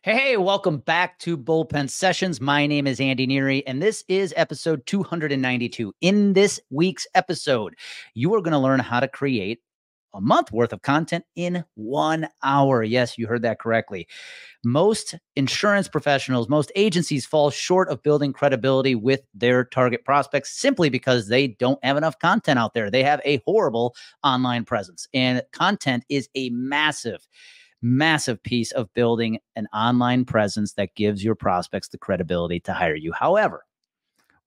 Hey, welcome back to Bullpen Sessions. My name is Andy NEARY, and this is episode 292. In this week's episode, you are going to learn how to create a month worth of content in 1 hour. Yes, you heard that correctly. Most insurance professionals, most agencies fall short of building credibility with their target prospects simply because they don't have enough content out there. They have a horrible online presence, and content is a massive piece of building an online presence that gives your prospects the credibility to hire you. However,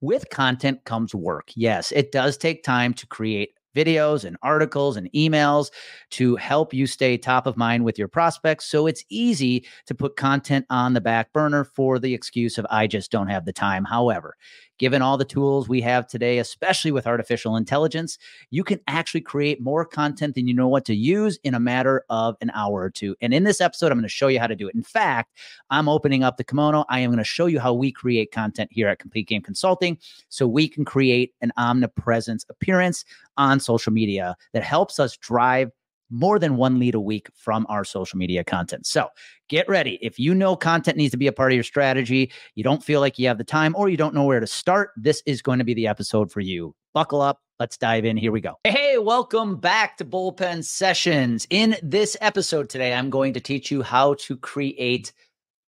with content comes work. Yes, it does take time to create videos and articles and emails to help you stay top of mind with your prospects. So it's easy to put content on the back burner for the excuse of, I just don't have the time. However, given all the tools we have today, especially with artificial intelligence, you can actually create more content than you know what to use in a matter of an hour or two. And in this episode, I'm going to show you how to do it. In fact, I'm opening up the kimono. I am going to show you how we create content here at Complete Game Consulting so we can create an omnipresence appearance on social media that helps us drive more than 1 lead a week from our social media content. So get ready. If you know content needs to be a part of your strategy, you don't feel like you have the time, or you don't know where to start, this is going to be the episode for you. Buckle up. Let's dive in. Here we go. Hey, welcome back to Bullpen Sessions. In this episode today, I'm going to teach you how to create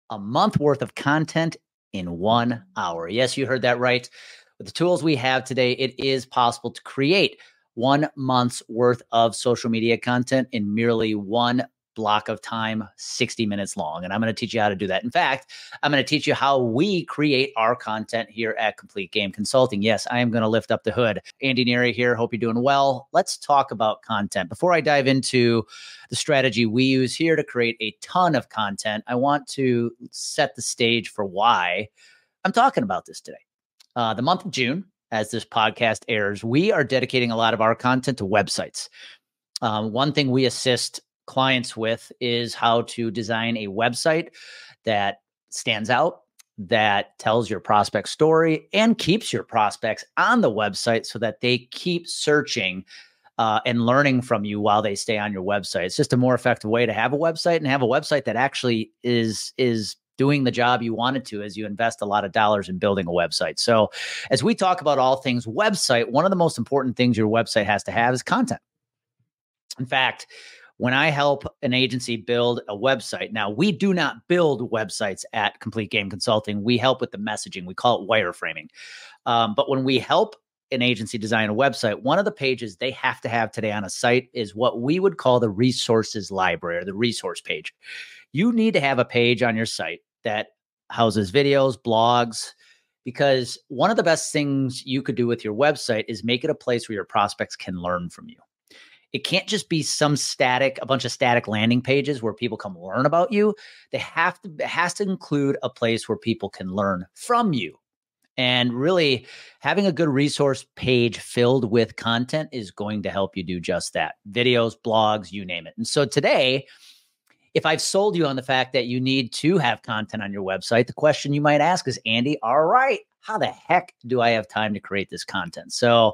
a month worth of content in 1 hour. Yes, you heard that right. With the tools we have today, it is possible to create 1 month's worth of social media content in merely one block of time, 60 minutes long. And I'm going to teach you how to do that. In fact, I'm going to teach you how we create our content here at Complete Game Consulting. Yes, I am going to lift up the hood. Andy NEARY here. Hope you're doing well. Let's talk about content. Before I dive into the strategy we use here to create a ton of content, I want to set the stage for why I'm talking about this today. The month of June, as this podcast airs, we are dedicating a lot of our content to websites. One thing we assist clients with is how to design a website that stands out, that tells your prospect story, and keeps your prospects on the website so that they keep searching and learning from you while they stay on your website. It's just a more effective way to have a website, and have a website that actually is doing the job you wanted to, as you invest a lot of dollars in building a website. So as we talk about all things website, one of the most important things your website has to have is content. In fact, when I help an agency build a website, now we do not build websites at Complete Game Consulting. We help with the messaging. We call it wireframing. But when we help an agency design a website, one of the pages they have to have today on a site is what we would call the resources library, or the resource page. You need to have a page on your site that houses videos, blogs, because one of the best things you could do with your website is make it a place where your prospects can learn from you. It can't just be a bunch of static landing pages where people come learn about you. It has to include a place where people can learn from you. And really, having a good resource page filled with content is going to help you do just that. Videos, blogs, you name it. And so today, if I've sold you on the fact that you need to have content on your website, the question you might ask is, Andy, all right, how the heck do I have time to create this content? So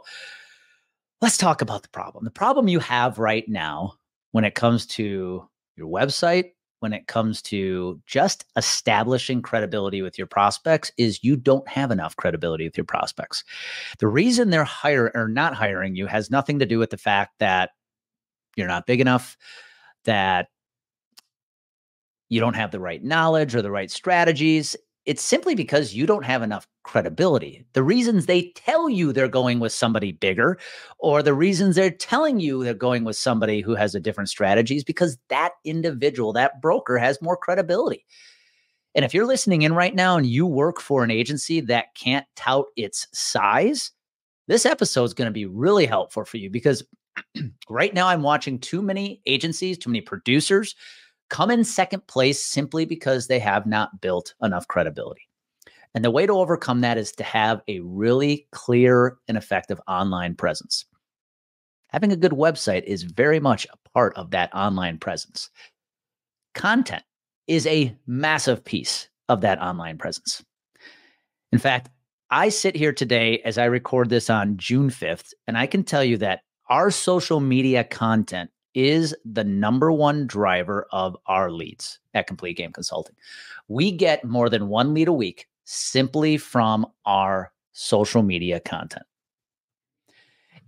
let's talk about the problem. The problem you have right now when it comes to your website, when it comes to just establishing credibility with your prospects, is you don't have enough credibility with your prospects. The reason they're not hiring you has nothing to do with the fact that you're not big enough, that you don't have the right knowledge or the right strategies. It's simply because you don't have enough credibility. The reasons they tell you they're going with somebody bigger, or the reasons they're telling you they're going with somebody who has a different strategy, is because that individual, that broker, has more credibility. And if you're listening in right now and you work for an agency that can't tout its size, this episode is going to be really helpful for you, because right now I'm watching too many agencies, too many producers come in second place simply because they have not built enough credibility. And the way to overcome that is to have a really clear and effective online presence. Having a good website is very much a part of that online presence. Content is a massive piece of that online presence. In fact, I sit here today as I record this on June 5th, and I can tell you that our social media content is the number one driver of our leads at Complete Game Consulting. We get more than one lead a week simply from our social media content.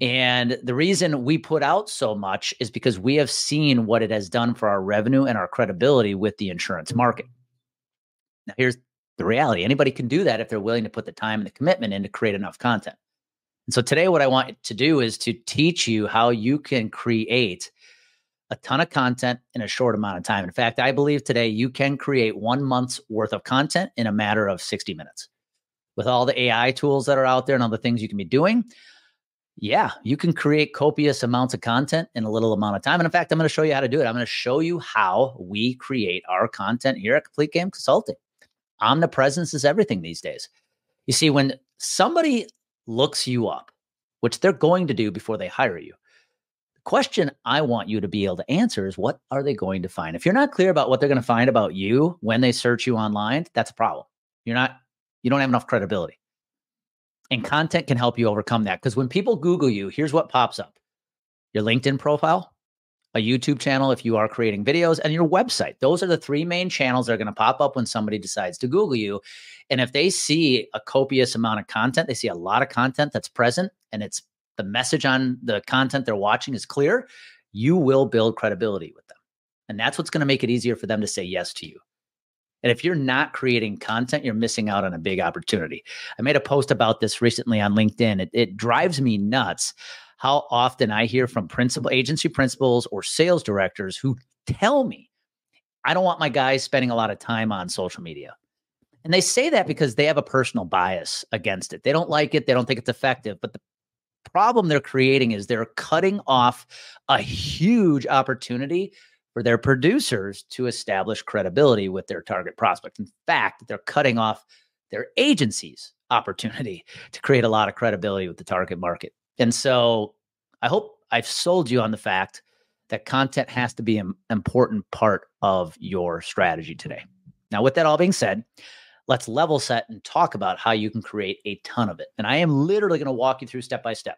And the reason we put out so much is because we have seen what it has done for our revenue and our credibility with the insurance market. Now, here's the reality. Anybody can do that if they're willing to put the time and the commitment in to create enough content. And so today, what I want to do is to teach you how you can create a ton of content in a short amount of time. In fact, I believe today you can create 1 month's worth of content in a matter of 60 minutes. With all the AI tools that are out there and all the things you can be doing, yeah, you can create copious amounts of content in a little amount of time. And in fact, I'm going to show you how to do it. I'm going to show you how we create our content here at Complete Game Consulting. Omnipresence is everything these days. You see, when somebody looks you up, which they're going to do before they hire you, the question I want you to be able to answer is, what are they going to find? If you're not clear about what they're going to find about you when they search you online, that's a problem. You don't have enough credibility. And content can help you overcome that. Because when people Google you, here's what pops up: your LinkedIn profile, a YouTube channel if you are creating videos, and your website. Those are the three main channels that are going to pop up when somebody decides to Google you. And if they see a copious amount of content, they see a lot of content that's present, and it's the message on the content they're watching is clear, you will build credibility with them. And that's what's going to make it easier for them to say yes to you. And if you're not creating content, you're missing out on a big opportunity. I made a post about this recently on LinkedIn. It drives me nuts how often I hear from agency principals or sales directors who tell me, I don't want my guys spending a lot of time on social media. And they say that because they have a personal bias against it. They don't like it. They don't think it's effective. But the problem they're creating is they're cutting off a huge opportunity for their producers to establish credibility with their target prospect. In fact, they're cutting off their agency's opportunity to create a lot of credibility with the target market. And so I hope I've sold you on the fact that content has to be an important part of your strategy today. Now, with that all being said, let's level set and talk about how you can create a ton of it. And I am literally going to walk you through step by step.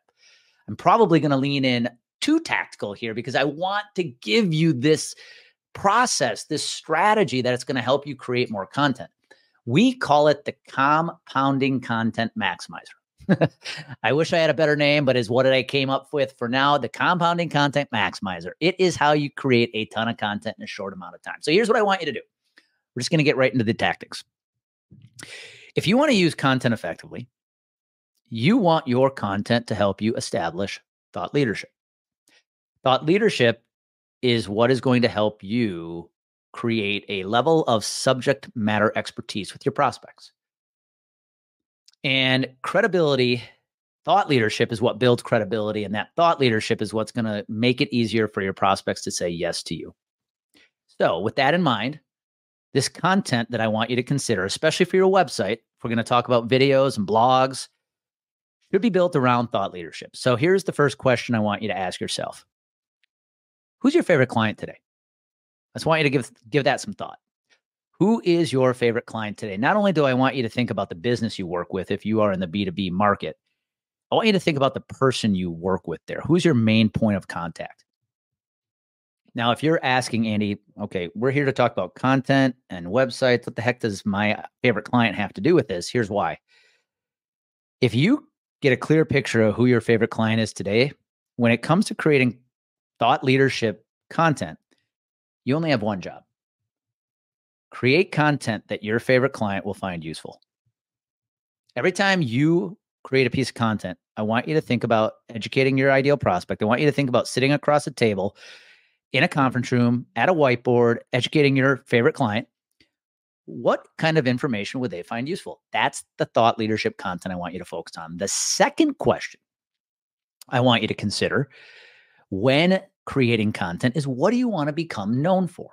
I'm probably going to lean in too tactical here because I want to give you this process, this strategy that it's going to help you create more content. We call it the compounding content maximizer. I wish I had a better name, but is what I came up with for now, the compounding content maximizer. It is how you create a ton of content in a short amount of time. So here's what I want you to do. We're just going to get right into the tactics. If you want to use content effectively, you want your content to help you establish thought leadership. Thought leadership is what is going to help you create a level of subject matter expertise with your prospects. And credibility, thought leadership is what builds credibility. And that thought leadership is what's going to make it easier for your prospects to say yes to you. So with that in mind, this content that I want you to consider, especially for your website, if we're going to talk about videos and blogs, should be built around thought leadership. So here's the first question I want you to ask yourself. Who's your favorite client today? I just want you to give that some thought. Who is your favorite client today? Not only do I want you to think about the business you work with if you are in the B2B market, I want you to think about the person you work with there. Who's your main point of contact? Now, if you're asking, Andy, okay, we're here to talk about content and websites. What the heck does my favorite client have to do with this? Here's why. If you get a clear picture of who your favorite client is today, when it comes to creating thought leadership content, you only have one job. Create content that your favorite client will find useful. Every time you create a piece of content, I want you to think about educating your ideal prospect. I want you to think about sitting across a table in a conference room at a whiteboard, educating your favorite client. What kind of information would they find useful? That's the thought leadership content I want you to focus on. The second question I want you to consider when creating content is, what do you want to become known for?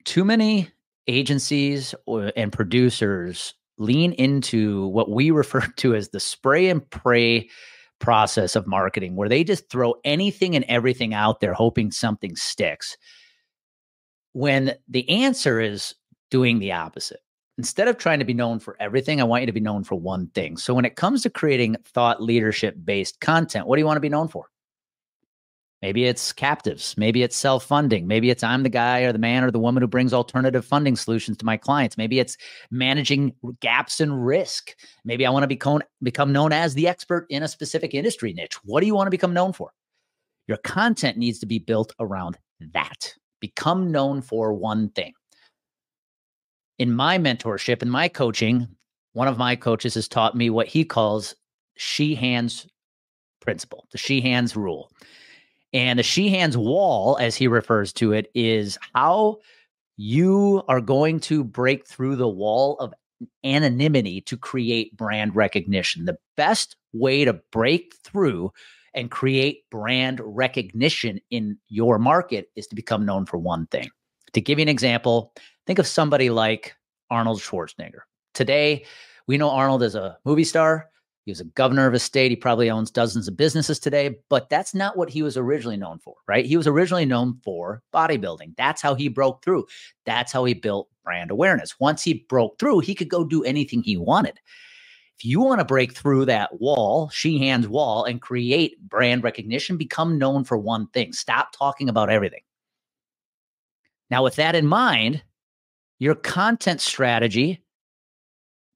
Too many agencies and producers lean into what we refer to as the spray and pray process of marketing, where they just throw anything and everything out there hoping something sticks, when the answer is doing the opposite. Instead of trying to be known for everything, I want you to be known for one thing. So when it comes to creating thought leadership based content, what do you want to be known for? Maybe it's captives. Maybe it's self-funding. Maybe it's I'm the guy or the man or the woman who brings alternative funding solutions to my clients. Maybe it's managing gaps in risk. Maybe I want to become known as the expert in a specific industry niche. What do you want to become known for? Your content needs to be built around that. Become known for one thing. In my mentorship, in my coaching, one of my coaches has taught me what he calls she hands principle, the she hands rule. And the she hands wall, as he refers to it, is how you are going to break through the wall of anonymity to create brand recognition. The best way to break through and create brand recognition in your market is to become known for one thing. To give you an example, think of somebody like Arnold Schwarzenegger. Today, we know Arnold as a movie star. He was a governor of a state. He probably owns dozens of businesses today, but that's not what he was originally known for, right? He was originally known for bodybuilding. That's how he broke through. That's how he built brand awareness. Once he broke through, he could go do anything he wanted. If you want to break through that wall, she hands wall, and create brand recognition, become known for one thing. Stop talking about everything. Now, with that in mind, your content strategy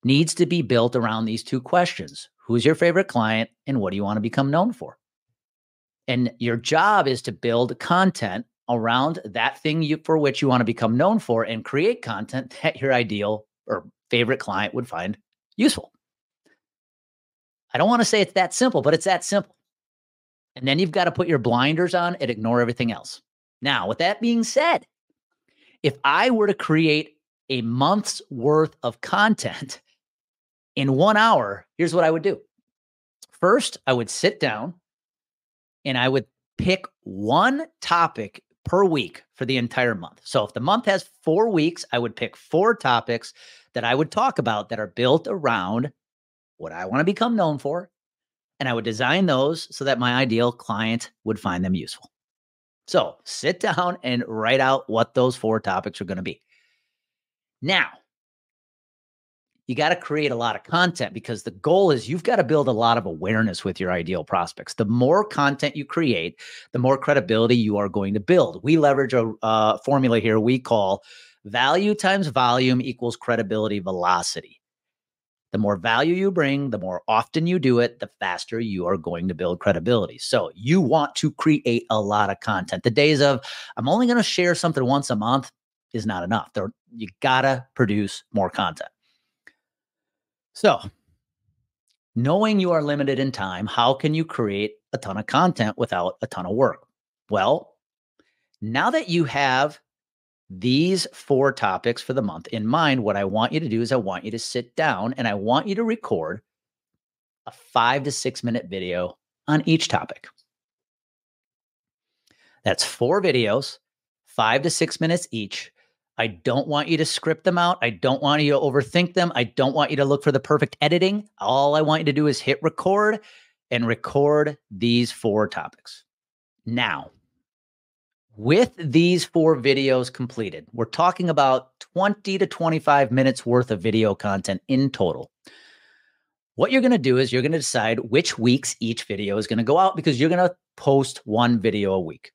needs to be built around these two questions. Who's your favorite client and what do you want to become known for? And your job is to build content around that thing for which you want to become known for, and create content that your ideal or favorite client would find useful. I don't want to say it's that simple, but it's that simple. And then you've got to put your blinders on and ignore everything else. Now, with that being said, if I were to create a month's worth of content in 1 hour, here's what I would do. First, I would sit down and I would pick one topic per week for the entire month. So if the month has 4 weeks, I would pick 4 topics that I would talk about that are built around what I want to become known for. And I would design those so that my ideal client would find them useful. So sit down and write out what those 4 topics are going to be. Now, you got to create a lot of content, because the goal is you've got to build a lot of awareness with your ideal prospects. The more content you create, the more credibility you are going to build. We leverage a formula here we call value times volume equals credibility velocity. The more value you bring, the more often you do it, the faster you are going to build credibility. So you want to create a lot of content. The days of I'm only going to share something once a month is not enough. You got to produce more content. So, knowing you are limited in time, how can you create a ton of content without a ton of work? Well, now that you have these 4 topics for the month in mind, what I want you to do is I want you to sit down and I want you to record a 5 to 6 minute video on each topic. That's 4 videos, 5 to 6 minutes each. I don't want you to script them out. I don't want you to overthink them. I don't want you to look for the perfect editing. All I want you to do is hit record and record these 4 topics. Now, with these 4 videos completed, we're talking about 20 to 25 minutes worth of video content in total. What you're going to do is you're going to decide which weeks each video is going to go out, because you're going to post 1 video a week.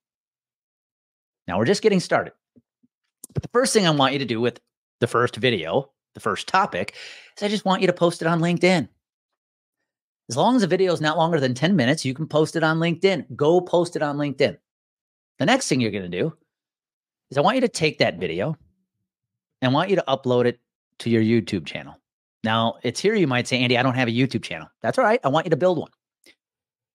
Now, we're just getting started. But the first thing I want you to do with the first video, the first topic, is I just want you to post it on LinkedIn. As long as the video is not longer than 10 minutes, you can post it on LinkedIn. Go post it on LinkedIn. The next thing you're going to do is I want you to take that video and I want you to upload it to your YouTube channel. Now, it's here you might say, Andy, I don't have a YouTube channel. That's all right. I want you to build one.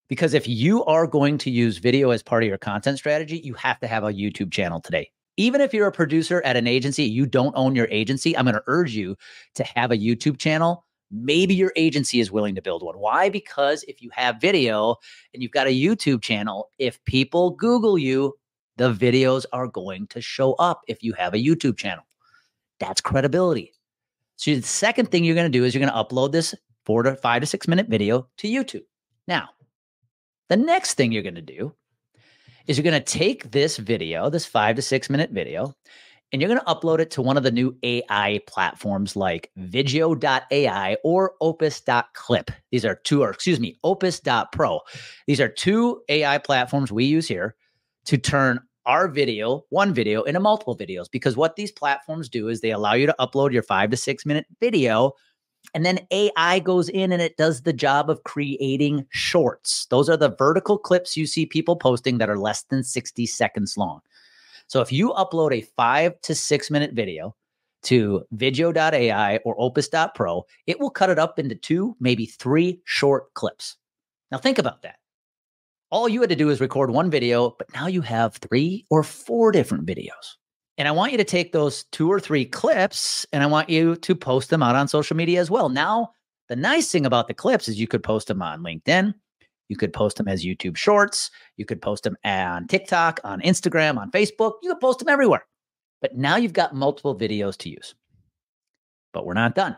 Because if you are going to use video as part of your content strategy, you have to have a YouTube channel today. Even if you're a producer at an agency, you don't own your agency, I'm going to urge you to have a YouTube channel. Maybe your agency is willing to build one. Why? Because if you have video and you've got a YouTube channel, if people Google you, the videos are going to show up if you have a YouTube channel. That's credibility. So the second thing you're going to do is you're going to upload this 5 to 6 minute video to YouTube. Now, the next thing you're going to do is you're going to take this video, this 5 to 6 minute video, and you're going to upload it to one of the new AI platforms like Video.ai or Opus.clip. These are Opus.pro. These are 2 AI platforms we use here. to turn our video, one video, into multiple videos. Because what these platforms do is they allow you to upload your 5 to 6 minute video, and then AI goes in and it does the job of creating shorts. Those are the vertical clips you see people posting that are less than 60 seconds long. So if you upload a 5 to 6 minute video to video.ai or opus.pro, it will cut it up into 2, maybe 3 short clips. Now think about that. All you had to do is record one video, but now you have 3 or 4 different videos. And I want you to take those 2 or 3 clips and I want you to post them out on social media as well. Now, the nice thing about the clips is you could post them on LinkedIn. You could post them as YouTube Shorts. You could post them on TikTok, on Instagram, on Facebook. You could post them everywhere. But now you've got multiple videos to use. But we're not done.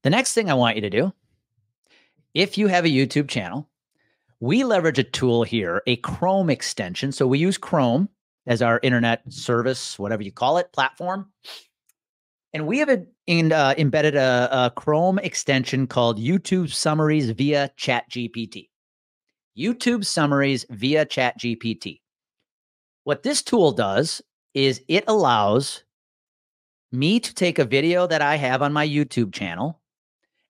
The next thing I want you to do, if you have a YouTube channel, we leverage a tool here, a Chrome extension. So we use Chrome as our internet service, whatever you call it, platform. And we have embedded a Chrome extension called YouTube Summaries via ChatGPT. YouTube Summaries via ChatGPT. What this tool does is it allows me to take a video that I have on my YouTube channel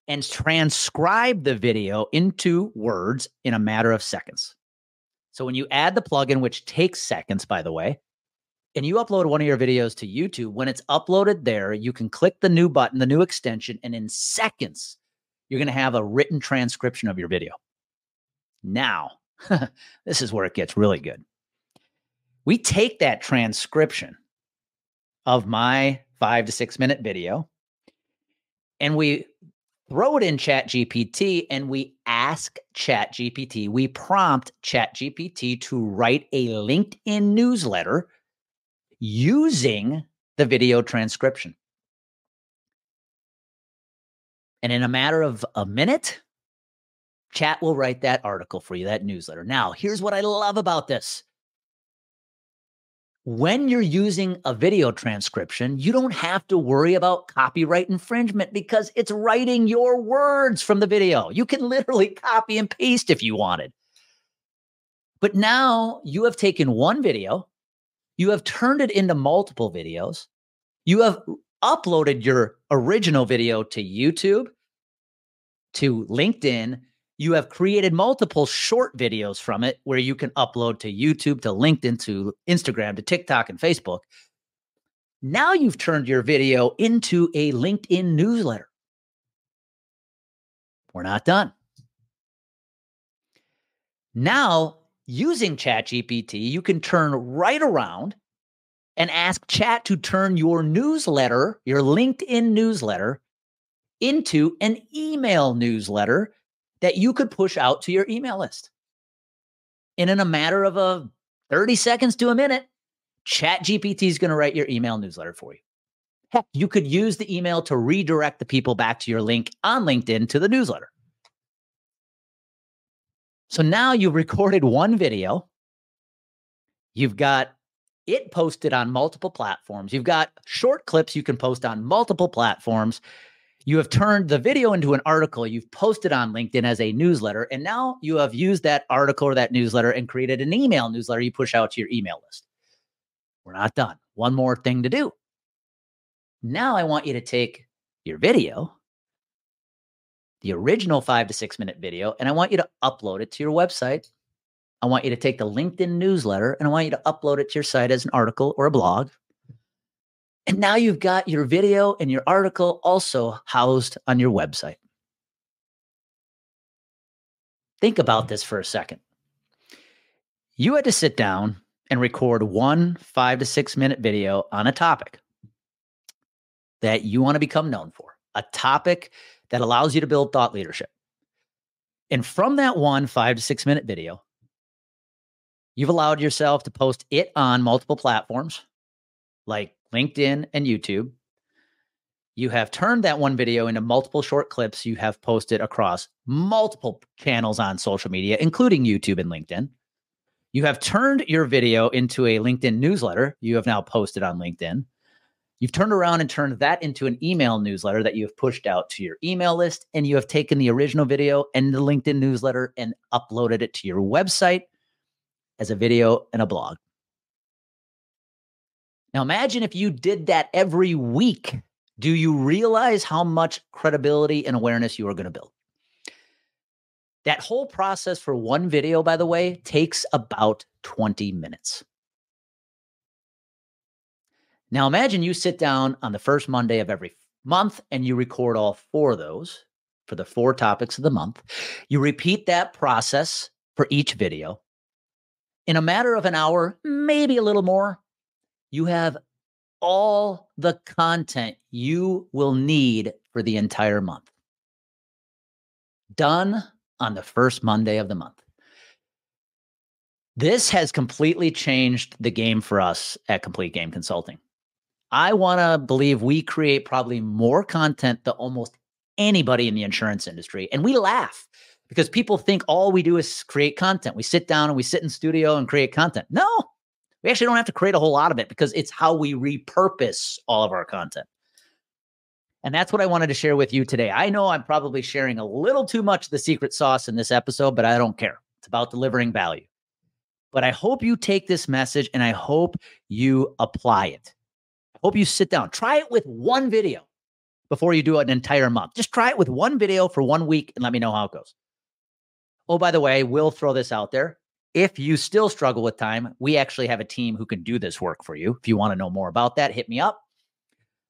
and transcribe the video into words in a matter of seconds. So when you add the plugin, which takes seconds, by the way, and you upload one of your videos to YouTube, when it's uploaded there, you can click the new button, the new extension, and in seconds, you're going to have a written transcription of your video. Now, this is where it gets really good. We take that transcription of my 5 to 6 minute video and we throw it in ChatGPT and we ask ChatGPT, we prompt ChatGPT to write a LinkedIn newsletter using the video transcription. And in a matter of a minute, Chat will write that article for you, that newsletter. Now, here's what I love about this. When you're using a video transcription, you don't have to worry about copyright infringement because it's writing your words from the video. You can literally copy and paste if you wanted. But now you have taken one video, you have turned it into multiple videos, you have uploaded your original video to YouTube, to LinkedIn, you have created multiple short videos from it where you can upload to YouTube, to LinkedIn, to Instagram, to TikTok, and Facebook. Now you've turned your video into a LinkedIn newsletter. We're not done. Now, using ChatGPT, you can turn right around and ask Chat to turn your newsletter, your LinkedIn newsletter, into an email newsletter that you could push out to your email list. And in a matter of 30 seconds to a minute, ChatGPT is going to write your email newsletter for you. Heck, you could use the email to redirect the people back to your link on LinkedIn to the newsletter. So now you've recorded one video. You've got it posted on multiple platforms. You've got short clips you can post on multiple platforms. You have turned the video into an article. You've posted on LinkedIn as a newsletter. And now you have used that article or that newsletter and created an email newsletter you push out to your email list. We're not done. One more thing to do. Now I want you to take your video, the original 5 to 6 minute video, and I want you to upload it to your website. I want you to take the LinkedIn newsletter and I want you to upload it to your site as an article or a blog. And now you've got your video and your article also housed on your website. Think about this for a second. You had to sit down and record one 5 to 6 minute video on a topic that you want to become known for, a topic that allows you to build thought leadership. And from that one 5 to 6 minute video, you've allowed yourself to post it on multiple platforms like LinkedIn and YouTube. You have turned that one video into multiple short clips you have posted across multiple channels on social media, including YouTube and LinkedIn. You have turned your video into a LinkedIn newsletter you have now posted on LinkedIn. You've turned around and turned that into an email newsletter that you have pushed out to your email list. And you have taken the original video and the LinkedIn newsletter and uploaded it to your website. as a video and a blog. Now imagine if you did that every week. Do you realize how much credibility and awareness you are going to build? That whole process for one video, by the way, takes about 20 minutes. Now imagine you sit down on the first Monday of every month and you record all 4 of those for the 4 topics of the month. You repeat that process for each video. In a matter of an hour, maybe a little more, you have all the content you will need for the entire month. Done on the first Monday of the month. This has completely changed the game for us at Complete Game Consulting. I want to believe we create probably more content than almost anybody in the insurance industry. And we laugh because people think all we do is create content. We sit down and we sit in studio and create content. No, we actually don't have to create a whole lot of it because it's how we repurpose all of our content. And that's what I wanted to share with you today. I know I'm probably sharing a little too much of the secret sauce in this episode, but I don't care. It's about delivering value. But I hope you take this message and I hope you apply it. I hope you sit down. Try it with one video before you do an entire month. Just try it with one video for 1 week and let me know how it goes. Oh, by the way, we'll throw this out there. If you still struggle with time, we actually have a team who can do this work for you. If you want to know more about that, hit me up.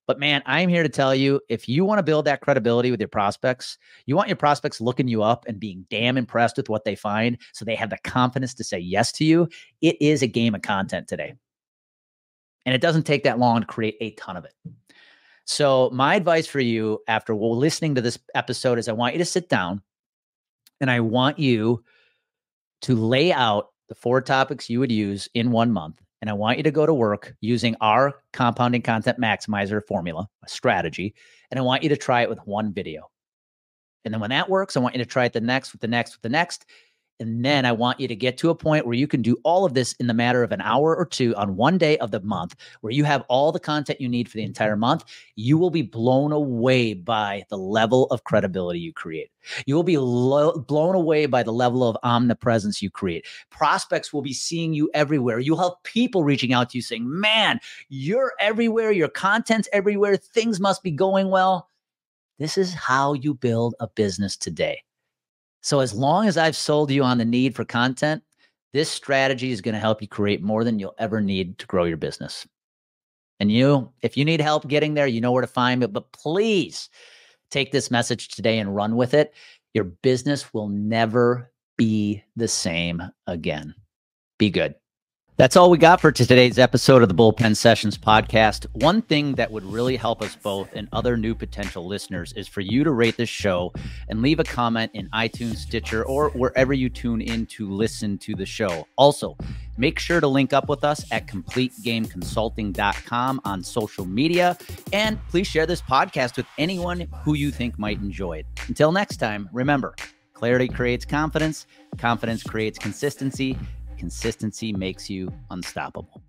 But man, I'm here to tell you, if you want to build that credibility with your prospects, you want your prospects looking you up and being damn impressed with what they find so they have the confidence to say yes to you, it is a game of content today. And it doesn't take that long to create a ton of it. So my advice for you after listening to this episode is I want you to sit down and I want you to lay out the 4 topics you would use in 1 month. And I want you to go to work using our compounding content maximizer formula, a strategy. And I want you to try it with 1 video. And then when that works, I want you to try it the next, with the next, with the next. And then I want you to get to a point where you can do all of this in the matter of an hour or 2 on 1 day of the month, where you have all the content you need for the entire month. You will be blown away by the level of credibility you create. You will be blown away by the level of omnipresence you create. Prospects will be seeing you everywhere. You'll have people reaching out to you saying, man, you're everywhere. Your content's everywhere. Things must be going well. This is how you build a business today. So as long as I've sold you on the need for content, this strategy is going to help you create more than you'll ever need to grow your business. And if you need help getting there, you know where to find me. But please take this message today and run with it. Your business will never be the same again. Be good. That's all we got for today's episode of the Bullpen Sessions podcast. One thing that would really help us both and other new potential listeners is for you to rate this show and leave a comment in iTunes, Stitcher, or wherever you tune in to listen to the show. Also, make sure to link up with us at CompleteGameConsulting.com on social media. And please share this podcast with anyone who you think might enjoy it. Until next time, remember, clarity creates confidence. Confidence creates consistency. Consistency makes you unstoppable.